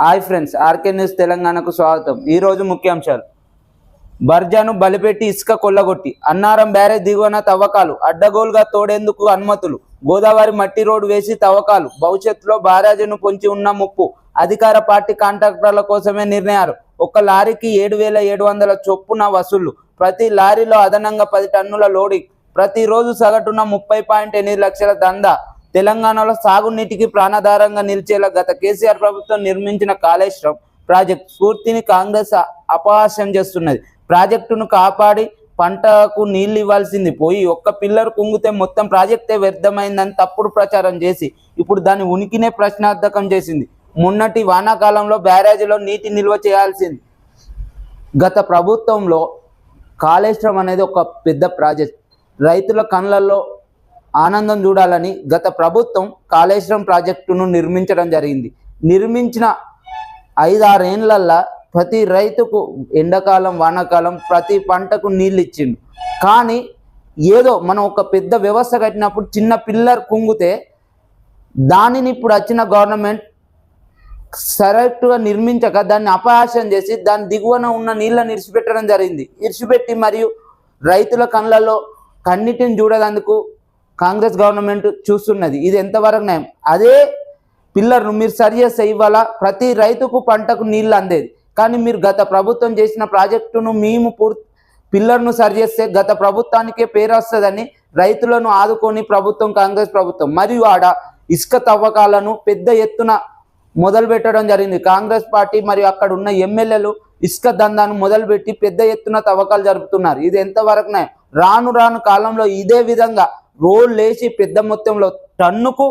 Hi friends, RK news తెలంగాణకు స్వాగతం. ఈరోజు ముఖ్యాంశాలు. బర్జాను బలిపెట్టి ఇసుక కొల్లగొట్టి అన్నారం బ్యారేజ్ దిగువన తవ్వకాలు, అడ్డగోలుగా తోడేందుకు అనుమతులు, గోదావరి మట్టి రోడ్డు వేసి తవ్వకాలు, భవిష్యత్తులో బ్యారేజ్ను పొంచి ఉన్న ముప్పు, అధికార పార్టీ కాంట్రాక్టర్ల కోసమే నిర్ణయాలు, ఒక్క లారీకి 7,700 చొప్పున వసూళ్లు, ప్రతి లారీలో అదనంగా 10 టన్నుల లోడింగ్, ప్రతిరోజు సగటున 30.8 లక్షల దందా. తెలంగాణలో సాగునీటికి ప్రాణాధారంగా నిలిచేలా గత కేసీఆర్ ప్రభుత్వం నిర్మించిన కాళేశ్వరం ప్రాజెక్టు స్ఫూర్తిని కాంగ్రెస్ అపహాస్యం చేస్తున్నది. ప్రాజెక్టును కాపాడి పంటకు నీళ్లు ఇవ్వాల్సింది పోయి ఒక్క పిల్లర్ కుంగితే మొత్తం ప్రాజెక్టే వ్యర్థమైందని తప్పుడు ప్రచారం చేసి ఇప్పుడు దాని ఉనికినే ప్రశ్నార్థకం చేసింది. మొన్నటి వానాకాలంలో బ్యారేజీలో నీటి నిల్వ చేయాల్సింది. గత ప్రభుత్వంలో కాళేశ్వరం అనేది ఒక పెద్ద ప్రాజెక్ట్. రైతుల కళ్ళల్లో ఆనందం చూడాలని గత ప్రభుత్వం కాళేశ్వరం ప్రాజెక్టును నిర్మించడం జరిగింది. నిర్మించిన 5-6 ఏళ్లల్లో ప్రతి రైతుకు ఎండాకాలం వానాకాలం ప్రతి పంటకు నీళ్ళు ఇచ్చిండు. కానీ ఏదో మనం ఒక పెద్ద వ్యవస్థ కట్టినప్పుడు చిన్న పిల్లర్ కుంగితే దానిని ఇప్పుడు వచ్చిన గవర్నమెంట్ కరెక్ట్గా నిర్మించక దాన్ని అపహాస్యం చేసి దాని దిగువన ఉన్న నీళ్ళని ఇడిచిపెట్టడం జరిగింది. ఇడిచిపెట్టి మరియు రైతుల కళ్ళల్లో కన్నిటిని చూడేందుకు కాంగ్రెస్ గవర్నమెంట్ చూస్తున్నది. ఇది ఎంతవరకు న్యాయం? అదే పిల్లర్ను మీరు సరి చేస్తే ఇవాళ ప్రతి రైతుకు పంటకు నీళ్ళు అందేది. కానీ మీరు గత ప్రభుత్వం చేసిన ప్రాజెక్టును మేము పిల్లర్ను సరి చేస్తే గత ప్రభుత్వానికే పేరు వస్తుందని రైతులను ఆదుకొని ప్రభుత్వం కాంగ్రెస్ ప్రభుత్వం మరియు ఆడ ఇసుక తవ్వకాలను పెద్ద ఎత్తున మొదలు పెట్టడం జరిగింది. కాంగ్రెస్ పార్టీ మరియు అక్కడ ఉన్న ఎమ్మెల్యేలు ఇసుక దందాను మొదలుపెట్టి పెద్ద ఎత్తున తవ్వకాలు జరుపుతున్నారు. ఇది ఎంతవరకు న్యాయం? రాను రాను కాలంలో ఇదే విధంగా రోడ్లు వేసి పెద్ద మొత్తంలో టన్నుకు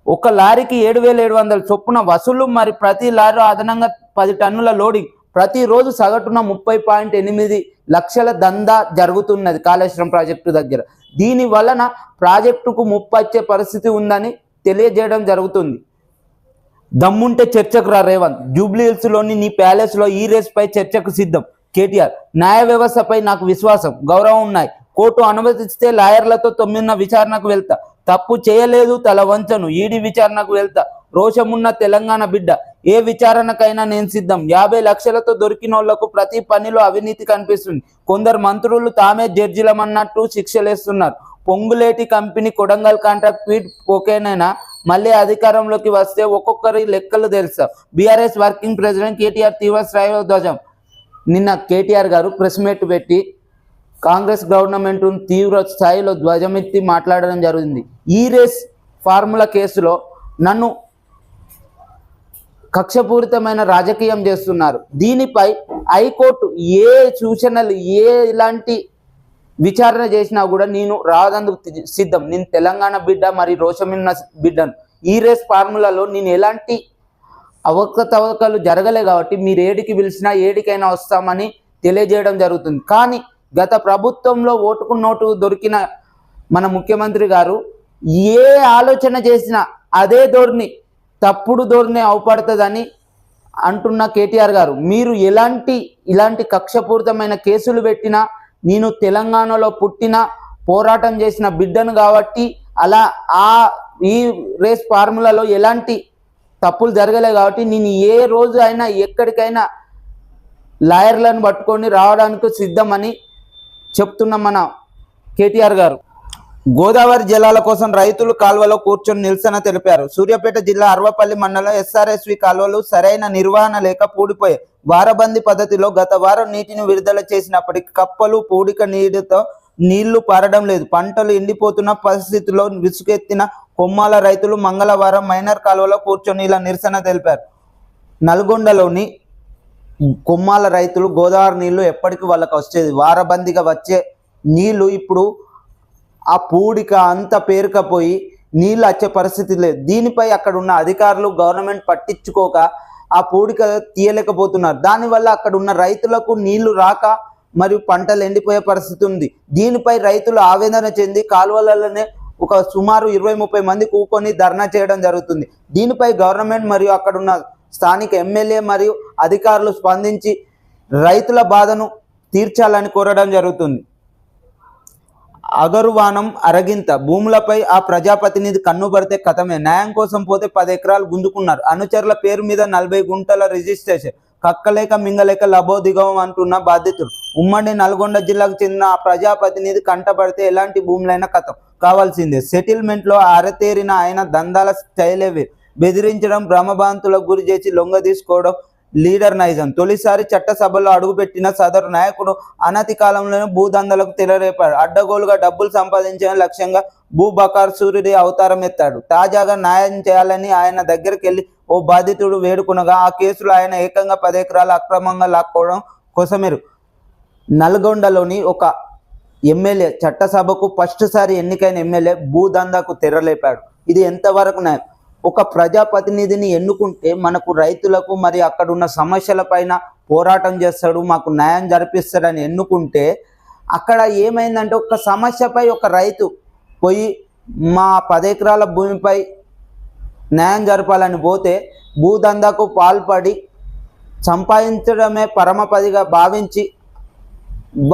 ఒక లారీకి 7,700 చొప్పున వసూలు, మరి ప్రతి లారీ అదనంగా 10 టన్నుల లోడింగ్, ప్రతిరోజు సగటున 30.8 లక్షల దందా జరుగుతున్నది కాళేశ్వరం ప్రాజెక్టు దగ్గర. దీని వలన ప్రాజెక్టుకు ముప్పు వచ్చే పరిస్థితి ఉందని తెలియజేయడం జరుగుతుంది. దమ్ముంటే చర్చకు రా రేవంత్. జూబ్లీహిల్స్లోని నీ ప్యాలెస్లో ఈ రేస్పై చర్చకు సిద్ధం కేటీఆర్. న్యాయ వ్యవస్థపై నాకు విశ్వాసం, గౌరవం ఉన్నాయి. కోర్టు అనుమతిస్తే లాయర్లతో 9న విచారణకు వెళ్తా. తప్పు చేయలేదు తల వంచను. ఈడీ విచారణకు వెళ్తా. రోషమున్న తెలంగాణ బిడ్డ. ఏ విచారణకైనా నేను సిద్ధం. 50 లక్షలతో దొరికినోళ్లకు ప్రతి పనిలో అవినీతి కనిపిస్తుంది. కొందరు మంత్రులు తామే జడ్జిలమన్నట్టు శిక్షలేస్తున్నారు. Ponguleti company Kodangal contract tweet ఓకేనైనా మళ్ళీ అధికారంలోకి వస్తే ఒక్కొక్కరి లెక్కలు తెలుసా. బీఆర్ఎస్ వర్కింగ్ ప్రెసిడెంట్ కేటీఆర్ తీవ్ర స్థాయిలో ధ్వజం. నిన్న కేటీఆర్ గారు ప్రెస్ మీట్ పెట్టి కాంగ్రెస్ గవర్నమెంట్ తీవ్ర స్థాయిలో ధ్వజమెత్తి మాట్లాడడం జరిగింది. ఈ రేస్ ఫార్ములా కేసులో నన్ను కక్షపూరితమైన రాజకీయం చేస్తున్నారు. దీనిపై హైకోర్టు ఏ సూచనలు ఎలాంటి విచారణ చేసినా కూడా నేను రాదందుకు సిద్ధం. నేను తెలంగాణ బిడ్డ మరి రోషమున్న బిడ్డను. ఈ రేస్ ఫార్ములాలో నేను ఎలాంటి అవకతవకలు జరగలే కాబట్టి మీరు ఏడికి పిలిచినా ఏడికైనా వస్తామని తెలియజేయడం జరుగుతుంది. కానీ గత ప్రభుత్వంలో ఓటుకు నోటు దొరికిన మన ముఖ్యమంత్రి గారు ఏ ఆలోచన చేసినా అదే ధోరణి, తప్పుడు ధోరణి అవపడుతుందని అంటున్న కేటీఆర్ గారు, మీరు ఇలాంటి కక్షపూరితమైన కేసులు పెట్టినా నేను తెలంగాణలో పుట్టిన పోరాటం చేసిన బిడ్డను కాబట్టి అలా ఈ రేస్ ఫార్ములాలో ఎలాంటి తప్పులు జరగలే కాబట్టి నేను ఏ రోజు అయినా ఎక్కడికైనా లాయర్లను పట్టుకొని రావడానికి సిద్ధమని చెప్తున్న మన కేటీఆర్ గారు. గోదావరి జలాల కోసం రైతులు కాల్వలో కూర్చొని నిరసన తెలిపారు. సూర్యాపేట జిల్లా అర్వపల్లి మండలం ఎస్ఆర్ఎస్వి కాల్వలు సరైన నిర్వహణ లేక పూడిపోయాయి. వారబందీ పద్ధతిలో గత వారం నీటిని విడుదల చేసినప్పటికీ కప్పలు పూడిక నీటితో నీళ్లు పారడం లేదు. పంటలు ఎండిపోతున్న పరిస్థితిలో విసుగెత్తిన కొమ్మాల రైతులు మంగళవారం మైనర్ కాలువలో కూర్చొని ఇలా నిరసన తెలిపారు. నల్గొండలోని కొమ్మాల రైతులు గోదావరి నీళ్లు ఎప్పటికీ వాళ్ళకి వచ్చేది, వారబందీగా వచ్చే నీళ్లు ఇప్పుడు ఆ పూడిక అంతా పేరుకపోయి నీళ్ళు వచ్చే పరిస్థితి లేదు. దీనిపై అక్కడ ఉన్న అధికారులు గవర్నమెంట్ పట్టించుకోక ఆ పూడిక తీయలేకపోతున్నారు. దానివల్ల అక్కడ ఉన్న రైతులకు నీళ్లు రాక మరియు పంటలు ఎండిపోయే పరిస్థితి ఉంది. దీనిపై రైతులు ఆవేదన చెంది కాలువలలోనే ఒక సుమారు 20-30 మంది కూకొని ధర్నా చేయడం జరుగుతుంది. దీనిపై గవర్నమెంట్ మరియు అక్కడ ఉన్న స్థానిక ఎమ్మెల్యే మరియు అధికారులు స్పందించి రైతుల బాధను తీర్చాలని కోరడం జరుగుతుంది. అగరువానం అరగింత భూములపై ఆ ప్రజాప్రతినిధి కన్ను పడితే కథమే. న్యాయం కోసం పోతే 10 ఎకరాలు గుంజుకున్నారు. అనుచరుల పేరు మీద 40 గుంటల రిజిస్ట్రేషన్. కక్కలేక మింగలేక లబోదిగం అంటున్న బాధితులు. ఉమ్మడి నల్గొండ జిల్లాకు చెందిన ఆ ప్రజాప్రతినిధి కంటపడితే ఎలాంటి భూములైనా కథం కావాల్సిందే. సెటిల్మెంట్లో అరతేరిన ఆయన దందాల స్టైలేవి. బెదిరించడం, భ్రమభాంతులకు గురి చేసి లొంగ తీసుకోవడం లీడర్ నైజం. తొలిసారి చట్టసభలో అడుగుపెట్టిన సదరు నాయకుడు అనతి కాలంలోనే భూదందలకు తెరరేపాడు. అడ్డగోలుగా డబ్బులు సంపాదించే లక్ష్యంగా భూబకాసురుడి అవతారం ఎత్తాడు. తాజాగా న్యాయం చేయాలని ఆయన దగ్గరికి వెళ్ళి ఓ బాధితుడు వేడుకునగా ఆ కేసులో ఆయన ఏకంగా 10 ఎకరాలు అక్రమంగా లాక్కోవడం కోసమేరు. నల్గొండలోని ఒక ఎమ్మెల్యే చట్టసభకు ఫస్ట్ సారి ఎన్నికైన ఎమ్మెల్యే భూదందాకు తెరలేపాడు. ఇది ఎంతవరకు న్యాయం? ఒక ప్రజాప్రతినిధిని ఎన్నుకుంటే మనకు రైతులకు మరి అక్కడున్న సమస్యలపైన పోరాటం చేస్తాడు, మాకు న్యాయం జరిపిస్తాడని ఎన్నుకుంటే అక్కడ ఏమైందంటే ఒక సమస్యపై ఒక రైతు పోయి మా 10 ఎకరాల భూమిపై న్యాయం జరపాలని పోతే భూదందాకు పాల్పడి సంపాదించడమే పరమపదిగా భావించి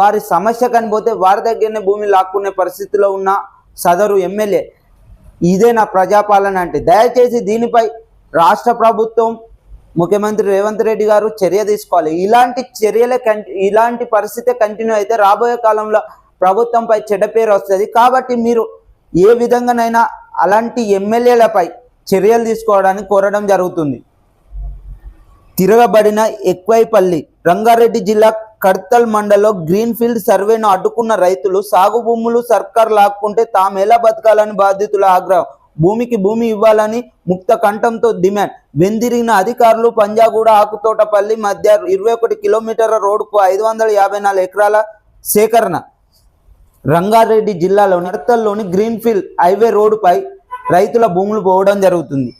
వారి సమస్య కనిపోతే వారి దగ్గరనే భూమి లాక్కునే పరిస్థితిలో ఉన్న సదరు ఎమ్మెల్యే. ఇదే నా ప్రజాపాలన అంటే. దయచేసి దీనిపై రాష్ట్ర ప్రభుత్వం, ముఖ్యమంత్రి రేవంత్ రెడ్డి గారు చర్య తీసుకోవాలి. ఇలాంటి పరిస్థితి కంటిన్యూ అయితే రాబోయే కాలంలో ప్రభుత్వంపై చెడ్డ పేరు వస్తుంది. కాబట్టి మీరు ఏ విధంగానైనా అలాంటి ఎమ్మెల్యేలపై చర్యలు తీసుకోవడానికి కోరడం జరుగుతుంది. తిరగబడిన ఎక్వైపల్లి. రంగారెడ్డి జిల్లా కడ్తల్ మండలంలో గ్రీన్ఫీల్డ్ సర్వేను అడ్డుకున్న రైతులు. సాగు భూములు సర్కార్ లాక్కుంటే తాము ఎలా బతకాలని బాధితుల ఆగ్రహం. భూమికి భూమి ఇవ్వాలని ముక్త కంఠంతో డిమాండ్. వెందిరిగిన అధికారులు. పంజాగూడ ఆకుతోటపల్లి మధ్య 21 కిలోమీటర్ల రోడ్డుకు 554 ఎకరాల సేకరణ. రంగారెడ్డి జిల్లాలోని కడ్తల్లోని గ్రీన్ఫీల్డ్ హైవే రోడ్డుపై రైతుల భూములు పోవడం జరుగుతుంది.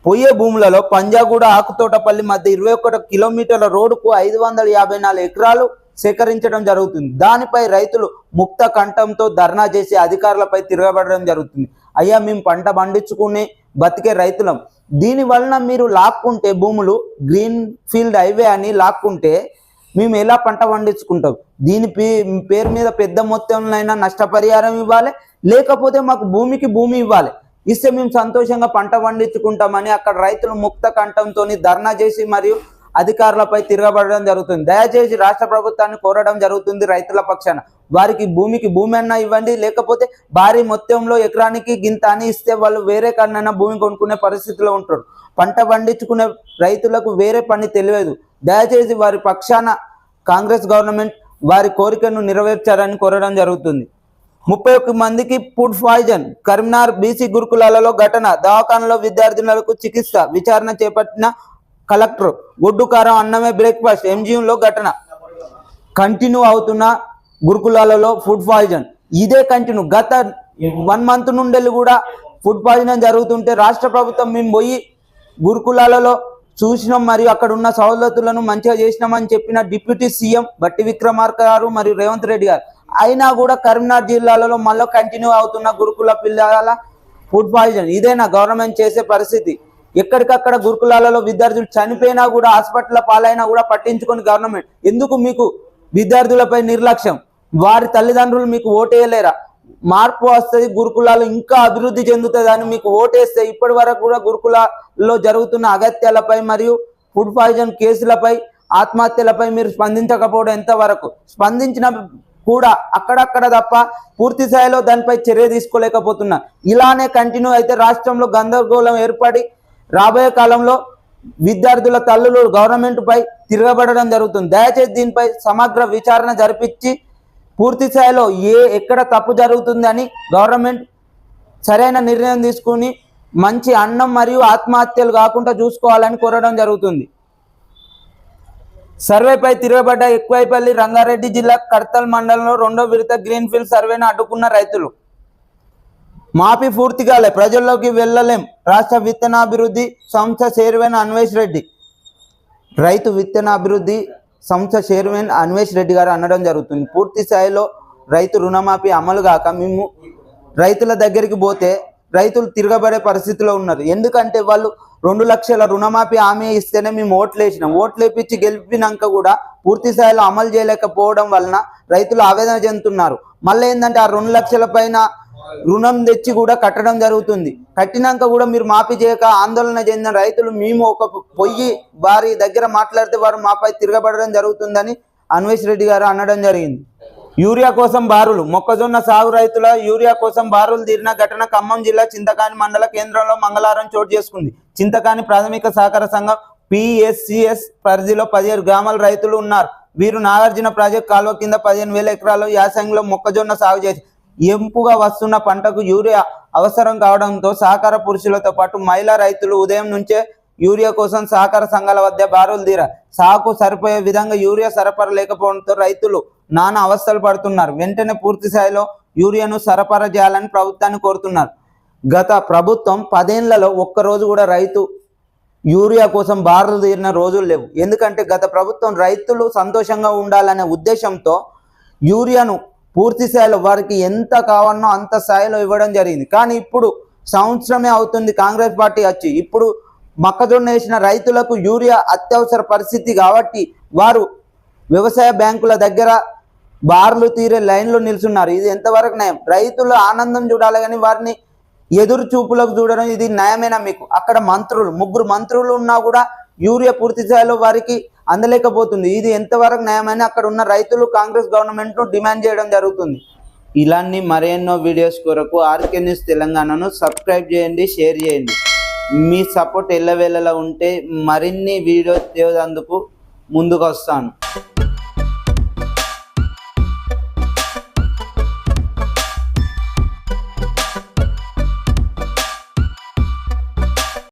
పోయే భూములలో పంజాగూడ ఆకుతోటపల్లి మధ్య 21 కిలోమీటర్ల రోడ్డుకు 554 ఎకరాలు సేకరించడం జరుగుతుంది. దానిపై రైతులు ముక్త కంఠంతో ధర్నా చేసి అధికారులపై తిరగబడడం జరుగుతుంది. అయ్యా, మేము పంట పండించుకునే బతికే రైతులం, దీని వలన మీరు లాక్కుంటే భూములు గ్రీన్ ఫీల్డ్ హైవే అని లాక్కుంటే మేము ఎలా పంట పండించుకుంటాం? దీని పేరు మీద పెద్ద మొత్తంలో నష్టపరిహారం ఇవ్వాలి, లేకపోతే మాకు భూమికి భూమి ఇవ్వాలి. ఇస్తే మేము సంతోషంగా పంట పండించుకుంటామని అక్కడ రైతులు ముక్త కంఠంతో ధర్నా చేసి మరియు అధికారులపై తిరగబడడం జరుగుతుంది. దయచేసి రాష్ట్ర ప్రభుత్వాన్ని కోరడం జరుగుతుంది రైతుల పక్షాన. వారికి భూమికి భూమి అన్నా ఇవ్వండి, లేకపోతే భారీ మొత్తంలో ఎకరానికి గింత అని ఇస్తే వాళ్ళు వేరే కన్నా భూమి కొనుక్కునే పరిస్థితిలో ఉంటారు. పంట పండించుకునే రైతులకు వేరే పని తెలియదు. దయచేసి వారి పక్షాన కాంగ్రెస్ గవర్నమెంట్ వారి కోరికను నెరవేర్చారని కోరడం జరుగుతుంది. 31 మందికి ఫుడ్ పాయిజన్. కరీంనగర్ బీసీ గురుకులాలలో ఘటన. దవాఖానలో విద్యార్థినులకు చికిత్స. విచారణ చేపట్టిన కలెక్టర్. గుడ్డు కారం అన్నమే బ్రేక్ఫాస్ట్. ఎంజీఎంలో ఘటన. కంటిన్యూ అవుతున్న గురుకులాలలో ఫుడ్ పాయిజన్. ఇదే కంటిన్యూ. గత 1 మంత్ నుండి కూడా ఫుడ్ పాయిజన్ జరుగుతుంటే రాష్ట్ర ప్రభుత్వం మేము పోయి గురుకులాలలో చూసినాం మరియు అక్కడ ఉన్న సౌలతులను మంచిగా చేసినామని చెప్పిన డిప్యూటీ సీఎం బట్టి విక్రమార్క గారు మరియు రేవంత్ రెడ్డి గారు, అయినా కూడా కరీంనగర్ జిల్లాలలో మళ్ళీ కంటిన్యూ అవుతున్న గురుకుల పిల్లల ఫుడ్ పాయిజన్. ఇదేనా గవర్నమెంట్ చేసే పరిస్థితి? ఎక్కడికక్కడ గురుకులాలలో విద్యార్థులు చనిపోయినా కూడా, హాస్పిటల్ పాలైనా కూడా పట్టించుకొని గవర్నమెంట్. ఎందుకు మీకు విద్యార్థులపై నిర్లక్ష్యం? వారి తల్లిదండ్రులు మీకు ఓటేయలేరా? మార్పు వస్తుంది, గురుకులాలు ఇంకా అభివృద్ధి చెందుతుంది అని మీకు ఓటేస్తే ఇప్పటి వరకు కూడా గురుకులాల్లో జరుగుతున్న అగత్యాలపై మరియు ఫుడ్ పాయిజన్ కేసులపై, ఆత్మహత్యలపై మీరు స్పందించకపోవడం ఎంతవరకు? స్పందించిన కూడా అక్కడక్కడ తప్ప పూర్తి స్థాయిలో దానిపై చర్య తీసుకోలేకపోతున్నా. ఇలానే కంటిన్యూ అయితే రాష్ట్రంలో గందరగోళం ఏర్పడి రాబోయే కాలంలో విద్యార్థుల తల్లులు గవర్నమెంట్ పై తిరగబడడం జరుగుతుంది. దయచేసి దీనిపై సమగ్ర విచారణ జరిపించి పూర్తి స్థాయిలో ఎక్కడ తప్పు జరుగుతుందని గవర్నమెంట్ సరైన నిర్ణయం తీసుకుని మంచి అన్నం మరియు ఆత్మహత్యలు కాకుండా చూసుకోవాలని కోరడం జరుగుతుంది. సర్వేపై తిరగబడ్డ ఎక్కువైపల్లి. రంగారెడ్డి జిల్లా కడ్తల్ మండలంలో 2వ విడత గ్రీన్ఫీల్డ్ సర్వేను అడ్డుకున్న రైతులు. మాఫీ పూర్తిగాలే, ప్రజల్లోకి వెళ్ళలేం. రాష్ట్ర విత్తనాభివృద్ధి సంస్థ చైర్మన్ అన్వేష్ రెడ్డి. రైతు విత్తనాభివృద్ధి సంస్థ చైర్మన్ అన్వేష్ రెడ్డి గారు అనడం జరుగుతుంది. పూర్తి స్థాయిలో రైతు రుణమాఫీ అమలు కాక మేము రైతుల దగ్గరికి పోతే రైతులు తిరగబడే పరిస్థితిలో ఉన్నారు. ఎందుకంటే వాళ్ళు 2 లక్షల రుణమాఫీ హామీ ఇస్తేనే మేము ఓట్లేసినాం. ఓట్లేపించి గెలిపినాక కూడా పూర్తి స్థాయిలో అమలు చేయలేకపోవడం వలన రైతులు ఆవేదన చెందుతున్నారు. మళ్ళీ ఏంటంటే ఆ 2 లక్షల పైన రుణం తెచ్చి కూడా కట్టడం జరుగుతుంది. కట్టినాక కూడా మీరు మాఫీ చేయక ఆందోళన చెందిన రైతులు మేము ఒక పొయ్యి వారి దగ్గర మాట్లాడితే వారు మాపై తిరగబడడం జరుగుతుందని అన్వేష్ రెడ్డి గారు అనడం జరిగింది. యూరియా కోసం బారులు. మొక్కజొన్న సాగు రైతుల యూరియా కోసం బారులు తీరిన ఘటన ఖమ్మం జిల్లా చింతకాని మండల కేంద్రంలో మంగళవారం చోటు చేసుకుంది. చింతకాని ప్రాథమిక సహకార సంఘం PSCS పరిధిలో 17 గ్రామాల రైతులు ఉన్నారు. వీరు నాగార్జున ప్రాజెక్టు కాలువ కింద 15,000 ఎకరాల్లో యాసంగిలో మొక్కజొన్న సాగు చేసి ఎంపుగా వస్తున్న పంటకు యూరియా అవసరం కావడంతో సహకార పురుషులతో పాటు మహిళా రైతులు ఉదయం నుంచే యూరియా కోసం సహకార సంఘాల వద్ద బారులు తీరారు. సాగుకు సరిపోయే విధంగా యూరియా సరఫరా లేకపోవడంతో రైతులు నానా అవస్థలు పడుతున్నారు. వెంటనే పూర్తి స్థాయిలో యూరియాను సరఫరా చేయాలని ప్రభుత్వాన్ని కోరుతున్నారు. గత ప్రభుత్వం 10 ఏళ్లలో ఒక్కరోజు కూడా రైతు యూరియా కోసం బారులు తీరిన రోజులు లేవు. ఎందుకంటే గత ప్రభుత్వం రైతులు సంతోషంగా ఉండాలనే ఉద్దేశంతో యూరియాను పూర్తి స్థాయిలో వారికి ఎంత కావాలనో అంత స్థాయిలో ఇవ్వడం జరిగింది. కానీ ఇప్పుడు సంవత్సరమే అవుతుంది కాంగ్రెస్ పార్టీ వచ్చి. ఇప్పుడు మొక్కజొన్న వేసిన రైతులకు యూరియా అత్యవసర పరిస్థితి కాబట్టి వారు వ్యవసాయ బ్యాంకుల దగ్గర బార్లు తీరే లైన్లో నిల్చున్నారు. ఇది ఎంతవరకు న్యాయం? రైతుల ఆనందం చూడాలి కానీ వారిని ఎదురు చూపులకు చూడడం ఇది న్యాయమేనా? మీకు అక్కడ మంత్రులు 3 మంత్రులు ఉన్నా కూడా యూరియా పూర్తి స్థాయిలో వారికి అందలేకపోతుంది. ఇది ఎంతవరకు న్యాయమని అక్కడ ఉన్న రైతులు కాంగ్రెస్ గవర్నమెంట్ను డిమాండ్ చేయడం జరుగుతుంది. ఇలాంటి మరెన్నో వీడియోస్ కొరకు ఆర్కే న్యూస్ తెలంగాణను సబ్స్క్రైబ్ చేయండి, షేర్ చేయండి. మీ సపోర్ట్ ఎల్లవేళలా ఉంటే మరిన్ని వీడియోస్ చేసేందుకు ముందుకు వస్తాను.